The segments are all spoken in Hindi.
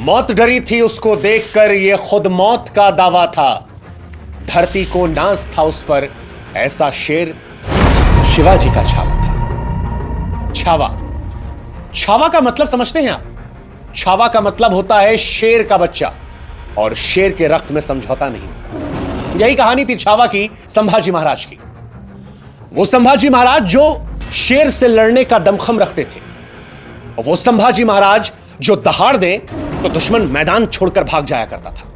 मौत डरी थी उसको देखकर, ये खुद मौत का दावा था। धरती को नाज था उस पर, ऐसा शेर शिवाजी का छावा था। छावा, छावा का मतलब समझते हैं आप? छावा का मतलब होता है शेर का बच्चा, और शेर के रक्त में समझौता नहीं होता। यही कहानी थी छावा की, संभाजी महाराज की। वो संभाजी महाराज जो शेर से लड़ने का दमखम रखते थे, और वो संभाजी महाराज जो दहाड़ दे तो दुश्मन मैदान छोड़कर भाग जाया करता था।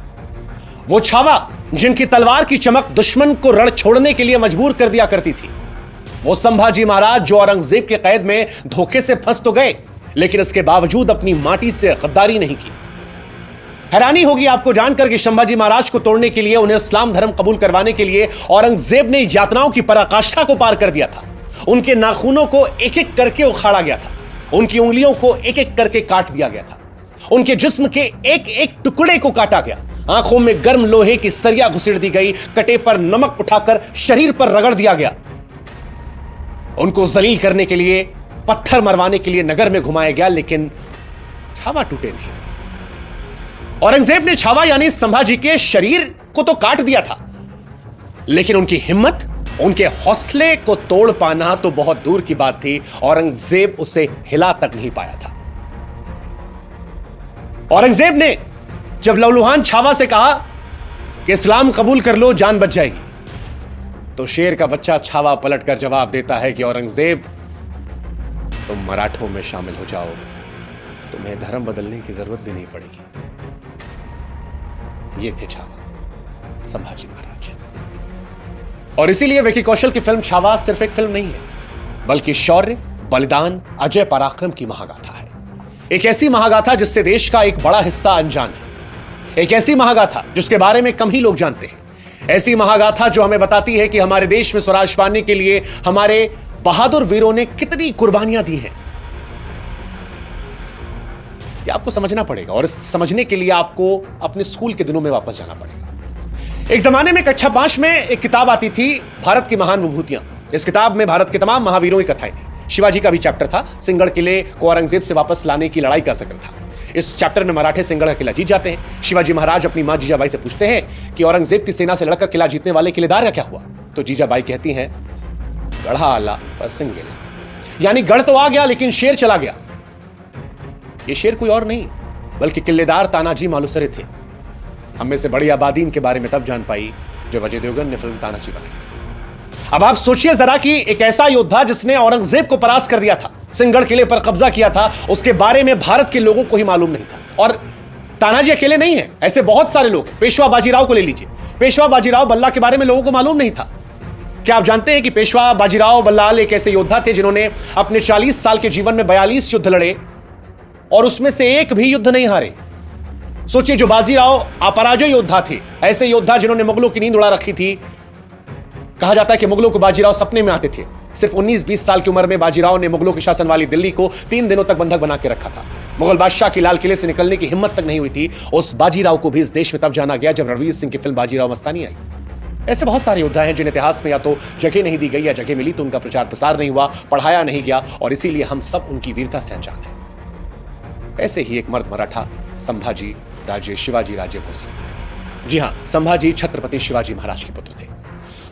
वो छावा जिनकी तलवार की चमक दुश्मन को रण छोड़ने के लिए मजबूर कर दिया करती थी। वो संभाजी महाराज जो औरंगजेब के कैद में धोखे से फंस तो गए, लेकिन इसके बावजूद अपनी माटी से गद्दारी नहीं की। हैरानी होगी आपको जानकर कि संभाजी महाराज को तोड़ने के लिए, उन्हें इस्लाम धर्म कबूल करवाने के लिए औरंगजेब ने यातनाओं की पराकाष्ठा को पार कर दिया था। उनके नाखूनों को एक एक करके उखाड़ा गया था, उनकी उंगलियों को एक एक करके काट दिया गया था, उनके जिस्म के एक एक टुकड़े को काटा गया, आंखों में गर्म लोहे की सरिया घुसेड़ दी गई, कटे पर नमक उठाकर शरीर पर रगड़ दिया गया। उनको जलील करने के लिए, पत्थर मरवाने के लिए नगर में घुमाया गया, लेकिन छावा टूटे नहीं। औरंगजेब ने छावा यानी संभाजी के शरीर को तो काट दिया था, लेकिन उनकी हिम्मत, उनके हौसले को तोड़ पाना तो बहुत दूर की बात थी। औरंगजेब उसे हिला तक नहीं पाया था। औरंगजेब ने जब लहूलुहान छावा से कहा कि इस्लाम कबूल कर लो, जान बच जाएगी, तो शेर का बच्चा छावा पलटकर जवाब देता है कि औरंगजेब, तुम मराठों में शामिल हो जाओ, तुम्हें धर्म बदलने की जरूरत भी नहीं पड़ेगी। ये थे छावा, संभाजी महाराज। और इसीलिए विकी कौशल की फिल्म छावा सिर्फ एक फिल्म नहीं है, बल्कि शौर्य, बलिदान, अजय पराक्रम की महागाथा है। एक ऐसी महागाथा जिससे देश का एक बड़ा हिस्सा अनजान है। एक ऐसी महागाथा जिसके बारे में कम ही लोग जानते हैं। ऐसी महागाथा जो हमें बताती है कि हमारे देश में स्वराज पाने के लिए हमारे बहादुर वीरों ने कितनी कुर्बानियां दी हैं। यह आपको समझना पड़ेगा, और इस समझने के लिए आपको अपने स्कूल के दिनों में वापस जाना पड़ेगा। एक जमाने में कक्षा 5 में एक किताब आती थी, भारत की महान विभूतियां। इस किताब में भारत के तमाम महावीरों की कथाएं थी। शिवाजी का भी चैप्टर था। सिंहगढ़ किले को औरंगजेब से वापस लाने की लड़ाई का जिक्र था। इस चैप्टर में मराठे सिंहगढ़ का किला जीत जाते हैं। शिवाजी महाराज अपनी मां जीजाबाई से पूछते हैं कि औरंगजेब की सेना से लड़कर किला जीतने वाले किलेदार का क्या हुआ? तो जीजाबाई कहती हैं, गढ़ा आला पर सिंह गेला, यानी गढ़ तो आ गया लेकिन शेर चला गया। ये शेर कोई और नहीं बल्कि किलेदार तानाजी मालुसरे थे। हम में से बड़ी आबादी इनके बारे में तब जान पाई जब अजय देवगन ने फिल्म तानाजी बनाई। अब आप सोचिए जरा कि एक ऐसा योद्धा जिसने औरंगजेब को परास्त कर दिया था, सिंहगढ़ किले पर कब्जा किया था, उसके बारे में भारत के लोगों को ही मालूम नहीं था। और तानाजी अकेले नहीं है, ऐसे बहुत सारे लोग हैं। पेशवा बाजीराव को ले लीजिए। पेशवा बाजीराव बल्ला के बारे में लोगों को मालूम नहीं था। क्या आप जानते हैं कि पेशवा बाजीराव बल्लाल एक ऐसे योद्धा थे जिन्होंने अपने 40 साल के जीवन में 42 युद्ध लड़े और उसमें से एक भी युद्ध नहीं हारे। सोचिए, जो बाजीराव अपराजय योद्धा थे, ऐसे योद्धा जिन्होंने मुगलों की नींद उड़ा रखी थी। कहा जाता है कि मुगलों को बाजीराव सपने में आते थे। सिर्फ 19-20 साल की उम्र में बाजीराव ने मुगलों के शासन वाली दिल्ली को 3 दिनों तक बंधक बना के रखा था। मुगल बादशाह की लाल किले से निकलने की हिम्मत तक नहीं हुई थी। उस बाजीराव को भी इस देश में तब जाना गया जब रणवीर सिंह की फिल्म बाजीराव मस्तानी आई। ऐसे बहुत सारे योद्धा हैं जिन्हें इतिहास में या तो जगह नहीं दी गई या जगह मिली तो उनका प्रचार प्रसार नहीं हुआ, पढ़ाया नहीं गया, और इसीलिए हम सब उनकी वीरता से अनजान हैं। ऐसे ही एक मर्द मराठा, संभाजी राजे शिवाजी राजे भोसले। जी हां, संभाजी छत्रपति शिवाजी महाराज के पुत्र थे।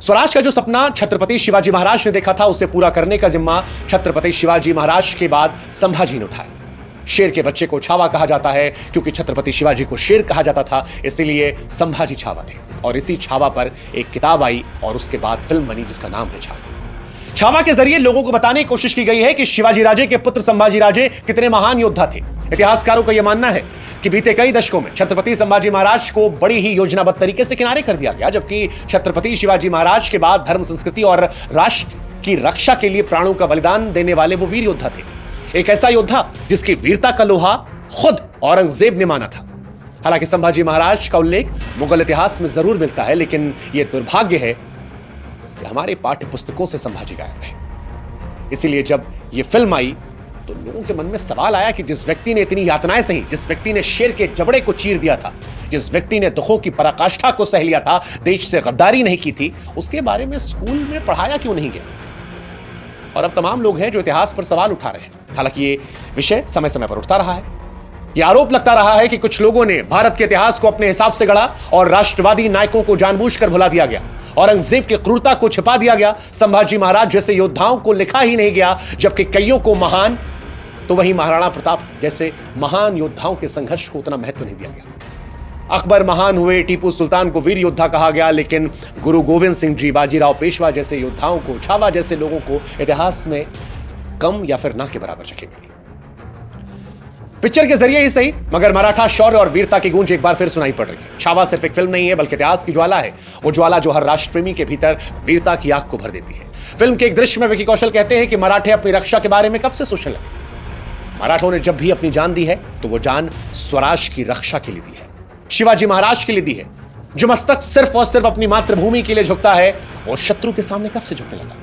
स्वराज का जो सपना छत्रपति शिवाजी महाराज ने देखा था, उसे पूरा करने का जिम्मा छत्रपति शिवाजी महाराज के बाद संभाजी ने उठाया। शेर के बच्चे को छावा कहा जाता है क्योंकि छत्रपति शिवाजी को शेर कहा जाता था, इसीलिए संभाजी छावा थे। और इसी छावा पर एक किताब आई और उसके बाद फिल्म बनी जिसका नाम है छावा। छावा के जरिए लोगों को बताने की कोशिश की गई है कि शिवाजी राजे के पुत्र संभाजी राजे कितने महान योद्धा थे। इतिहासकारों का यह मानना है कि बीते कई दशकों में छत्रपति संभाजी महाराज को बड़ी ही योजनाबद्ध तरीके से किनारे कर दिया गया, जबकि छत्रपति शिवाजी महाराज के बाद धर्म, संस्कृति और राष्ट्र की रक्षा के लिए प्राणों का बलिदान देने वाले वो वीर योद्धा थे। एक ऐसा योद्धा जिसकी वीरता का लोहा खुद औरंगजेब ने माना था। हालांकि संभाजी महाराज का उल्लेख मुगल इतिहास में जरूर मिलता है, लेकिन यह दुर्भाग्य है कि हमारे पाठ्य पुस्तकों से संभाजी गायब रहे। इसीलिए जब यह फिल्म आई तो लोगों के मन में सवाल आया कि जिस व्यक्ति ने इतनी यातनाएं सही, जिस व्यक्ति ने शेर के जबड़े को चीर दिया था, जिस व्यक्ति ने दुखों की पराकाष्ठा को सह लिया था, देश से गद्दारी नहीं की थी, उसके बारे में स्कूल में पढ़ाया क्यों नहीं गया? और अब तमाम लोग हैं जो इतिहास पर सवाल उठा रहे हैं। हालांकि ये विषय समय समय पर उठता रहा है। यह आरोप लगता रहा है कि कुछ लोगों ने भारत के इतिहास को अपने हिसाब से गढ़ा और राष्ट्रवादी नायकों को जानबूझकर भुला दिया गया। औरंगजेब की क्रूरता को छिपा दिया गया। संभाजी महाराज जैसे योद्धाओं को लिखा ही नहीं गया, जबकि कईयों को महान, तो वहीं महाराणा प्रताप जैसे महान योद्धाओं के संघर्ष को उतना महत्व नहीं दिया गया। अकबर महान हुए, टीपू सुल्तान को वीर योद्धा कहा गया, लेकिन गुरु गोविंद सिंह जी, बाजीराव पेशवा जैसे योद्धाओं को, छावा जैसे लोगों को इतिहास में कम या फिर ना के बराबर जगह मिली। पिक्चर के जरिए ही सही, मगर मराठा शौर्य और वीरता की गूंज एक बार फिर सुनाई पड़ रही है। छावा सिर्फ एक फिल्म नहीं है, बल्कि इतिहास की ज्वाला है। वो ज्वाला जो हर राष्ट्रप्रेमी के भीतर वीरता की आग को भर देती है। फिल्म के एक दृश्य में विकी कौशल कहते हैं कि मराठे अपनी रक्षा के बारे में कब से सोचने लगे। मराठों ने जब भी अपनी जान दी है तो वो जान स्वराज की रक्षा के लिए दी है, शिवाजी महाराज के लिए दी है। जो मस्तक सिर्फ और सिर्फ अपनी मातृभूमि के लिए झुकता है, वो शत्रु के सामने कब से झुकने लगा।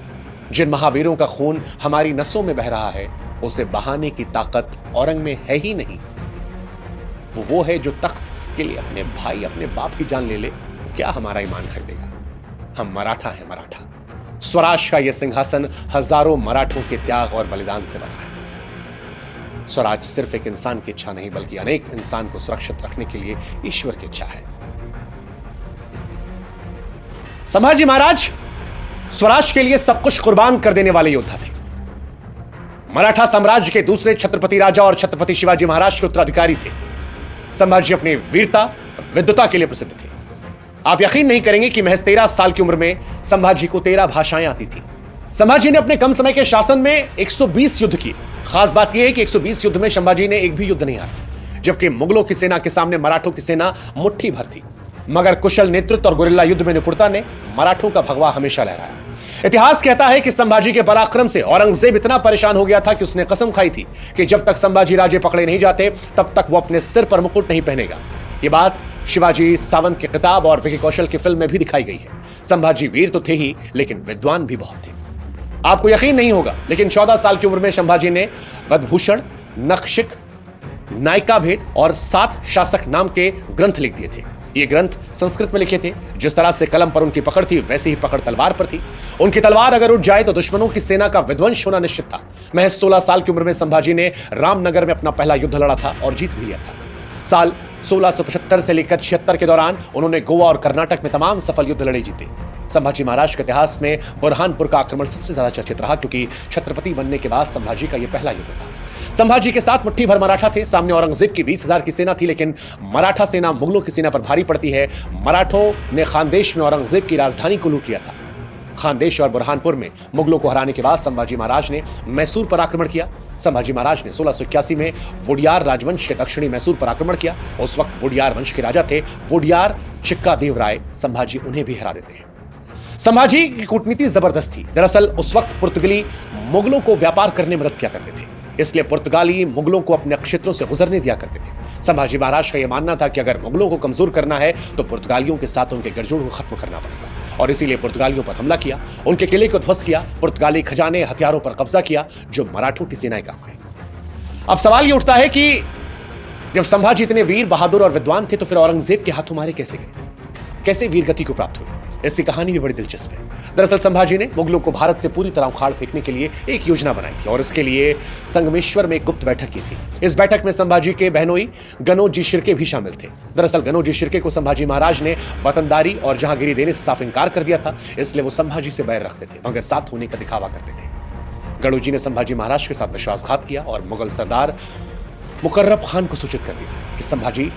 जिन महावीरों का खून हमारी नसों में बह रहा है, उसे बहाने की ताकत औरंग में है ही नहीं। वो है जो तख्त के लिए अपने भाई, अपने बाप की जान ले ले, क्या हमारा ईमान खरीदेगा। हम मराठा हैं, मराठा। स्वराज का यह सिंहासन हजारों मराठों के त्याग और बलिदान से बना है। स्वराज सिर्फ एक इंसान की इच्छा नहीं, बल्कि अनेक इंसान को सुरक्षित रखने के लिए ईश्वर की इच्छा है। संभाजी महाराज स्वराज के लिए सब कुछ कुर्बान कर देने वाले योद्धा थे। मराठा साम्राज्य के दूसरे छत्रपति राजा और छत्रपति शिवाजी महाराज के उत्तराधिकारी थे। संभाजी अपनी वीरता, विद्वता के लिए प्रसिद्ध थे। आप यकीन नहीं करेंगे कि महज 13 साल की उम्र में संभाजी को 13 भाषाएं आती थी। संभाजी ने अपने कम समय के शासन में 120 युद्ध किए। खास बात यह है कि 120 युद्ध में संभाजी ने एक भी युद्ध नहीं हारा, जबकि मुगलों की सेना के सामने मराठों की सेना मुट्ठी भर थी। मगर कुशल नेतृत्व और गुरिल्ला युद्ध में निपुणता ने मराठों का भगवा हमेशा लहराया। इतिहास कहता है कि संभाजी के पराक्रम से औरंगजेब इतना परेशान हो गया था कि उसने कसम खाई थी कि जब तक संभाजी राजे पकड़े नहीं जाते, तब तक वो अपने सिर पर मुकुट नहीं पहनेगा। ये बात शिवाजी सावंत के किताब और विकी कौशल की फिल्म में भी दिखाई गई है। संभाजी वीर तो थे ही, लेकिन विद्वान भी बहुत थे। आपको यकीन नहीं होगा, लेकिन 14 साल की उम्र में संभाजी ने वधभूषण, नखशिख, नायिका भेद और 7 शासक नाम के ग्रंथ लिख दिए थे। ये ग्रंथ संस्कृत में लिखे थे। जिस तरह से कलम पर उनकी पकड़ थी, वैसे ही पकड़ तलवार पर थी। उनकी तलवार अगर उठ जाए तो दुश्मनों की सेना का विध्वंस होना निश्चित था। महज 16 साल की उम्र में संभाजी ने रामनगर में अपना पहला युद्ध लड़ा था और जीत भी लिया था। साल 1675 से लेकर 76 के दौरान उन्होंने गोवा और कर्नाटक में तमाम सफल युद्ध लड़े जीते। संभाजी महाराज के इतिहास में बुरहानपुर का आक्रमण सबसे ज्यादा चर्चित रहा, क्योंकि छत्रपति बनने के बाद संभाजी का यह पहला युद्ध था। संभाजी के साथ मुट्ठी भर मराठा थे। सामने औरंगजेब की 20,000 की सेना थी, लेकिन मराठा सेना मुगलों की सेना पर भारी पड़ती है। मराठों ने खानदेश में औरंगजेब की राजधानी को लूट लिया था। खानदेश और बुरहानपुर में मुगलों को हराने के बाद संभाजी महाराज ने मैसूर पर आक्रमण किया। संभाजी महाराज ने 1681 में वोडियार राजवंश के दक्षिणी मैसूर पर आक्रमण किया। उस वक्त वोडियार वंश के राजा थे वोडियार चिक्का देव राय। संभाजी उन्हें भी हरा देते हैं। संभाजी की कूटनीति जबरदस्त थी। दरअसल उस वक्त पुर्तगाली मुगलों को व्यापार करने में मदद किया करते थे, इसलिए पुर्तगाली मुगलों को अपने क्षेत्रों से गुजरने दिया करते थे। संभाजी महाराज का यह मानना था कि अगर मुगलों को कमजोर करना है तो पुर्तगालियों के साथ उनके गठजोड़ को खत्म करना पड़ेगा, और इसीलिए पुर्तगालियों पर हमला किया, उनके किले को ध्वस्त किया, पुर्तगाली खजाने, हथियारों पर कब्जा किया, जो मराठों की सेनाएं काम आए। अब सवाल यह उठता है कि जब संभाजी इतने वीर, बहादुर और विद्वान थे, तो फिर औरंगजेब के हाथों मारे कैसे गए, कैसे वीर गति को प्राप्त हुई? इसकी कहानी भी बड़ी दिलचस्प है। दरअसल संभाजी ने मुगलों को भारत से पूरी तरह उखाड़ फेंकने के लिए एक योजना बनाई थी, और इसके लिए संगमेश्वर में एक गुप्त बैठक की थी। इस बैठक में संभाजी के बहनोई गनोजी शिर्के भी शामिल थे। दरअसल गनोजी शिर्के को संभाजी महाराज ने वतनदारी और जहांगीरी देने से साफ इनकार कर दिया था, इसलिए वो संभाजी से बैर रखते थे, मगर साथ होने का दिखावा करते थे। गणोजी ने संभाजी महाराज के साथ विश्वासघात किया और मुगल सरदार मुकर्रब खान को सूचित कर दिया कि संभाजी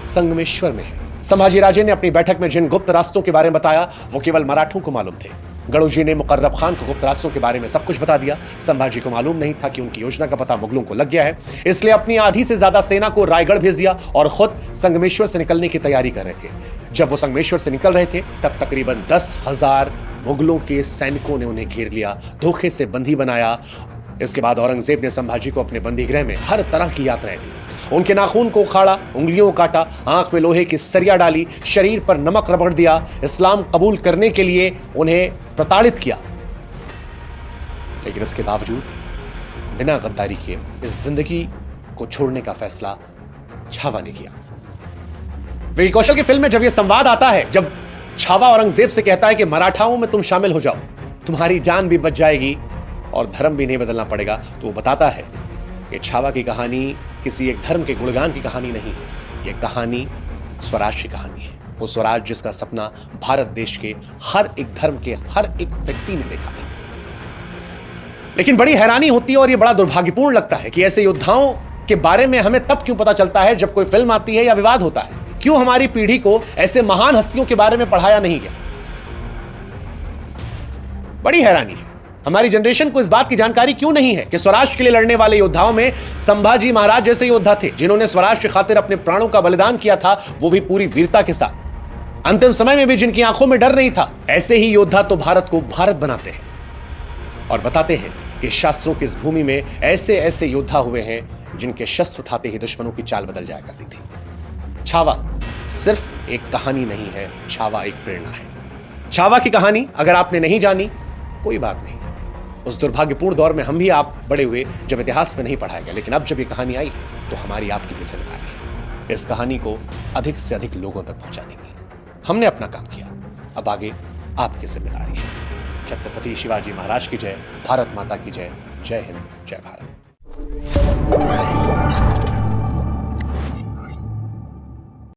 संगमेश्वर में है। संभाजी राजे ने अपनी बैठक में जिन गुप्त रास्तों के बारे में बताया, वो केवल मराठों को मालूम थे। गणोजी ने मुकर्रब खान को गुप्त रास्तों के बारे में सब कुछ बता दिया। संभाजी को मालूम नहीं था कि उनकी योजना का पता मुगलों को लग गया है, इसलिए अपनी आधी से ज्यादा सेना को रायगढ़ भेज दिया और खुद संगमेश्वर से निकलने की तैयारी कर रहे थे। जब वो संगमेश्वर से निकल रहे थे, तब तकरीबन 10,000 मुगलों के सैनिकों ने उन्हें घेर लिया, धोखे से बंदी बनाया। इसके बाद औरंगजेब ने संभाजी को अपने बंदी गृह में हर तरह की यातनाएं दी। उनके नाखून को उखाड़ा, उंगलियों को काटा, आंख में लोहे की सरिया डाली, शरीर पर नमक रगड़ दिया, इस्लाम कबूल करने के लिए उन्हें प्रताड़ित किया। लेकिन इसके बावजूद बिना गद्दारी किए इस जिंदगी को छोड़ने का फैसला छावा ने किया। विकी कौशल की फिल्म में जब यह संवाद आता है, जब छावा औरंगजेब से कहता है कि मराठाओं में तुम शामिल हो जाओ, तुम्हारी जान भी बच जाएगी और धर्म भी नहीं बदलना पड़ेगा, तो वो बताता है कि छावा की कहानी किसी एक धर्म के गुणगान की कहानी नहीं है। यह कहानी स्वराज की कहानी है। वो स्वराज जिसका सपना भारत देश के हर एक धर्म के हर एक व्यक्ति ने देखा था। लेकिन बड़ी हैरानी होती है और यह बड़ा दुर्भाग्यपूर्ण लगता है कि ऐसे योद्धाओं के बारे में हमें तब क्यों पता चलता है जब कोई फिल्म आती है या विवाद होता है। क्यों हमारी पीढ़ी को ऐसे महान हस्तियों के बारे में पढ़ाया नहीं गया। बड़ी हैरानी है। हमारी जनरेशन को इस बात की जानकारी क्यों नहीं है कि स्वराज के लिए लड़ने वाले योद्धाओं में संभाजी महाराज जैसे योद्धा थे, जिन्होंने स्वराज की खातिर अपने प्राणों का बलिदान किया था, वो भी पूरी वीरता के साथ। अंतिम समय में भी जिनकी आंखों में डर नहीं था। ऐसे ही योद्धा तो भारत को भारत बनाते हैं और बताते हैं कि शास्त्रों की इस भूमि में ऐसे ऐसे योद्धा हुए हैं जिनके शस्त्र उठाते ही दुश्मनों की चाल बदल जाया करती थी। छावा सिर्फ एक कहानी नहीं है, छावा एक प्रेरणा है। छावा की कहानी अगर आपने नहीं जानी, कोई बात नहीं। उस दुर्भाग्यपूर्ण दौर में हम भी आप बड़े हुए जब इतिहास में नहीं पढ़ाया गया, लेकिन अब जब ये कहानी आई तो हमारी आपकी भी जिम्मेदारी है इस कहानी को अधिक से अधिक लोगों तक पहुंचाने की। हमने अपना काम किया, अब आगे आपकी जिम्मेदारी है। छत्रपति शिवाजी महाराज की जय, भारत माता की जय। जय हिंद, जय भारत।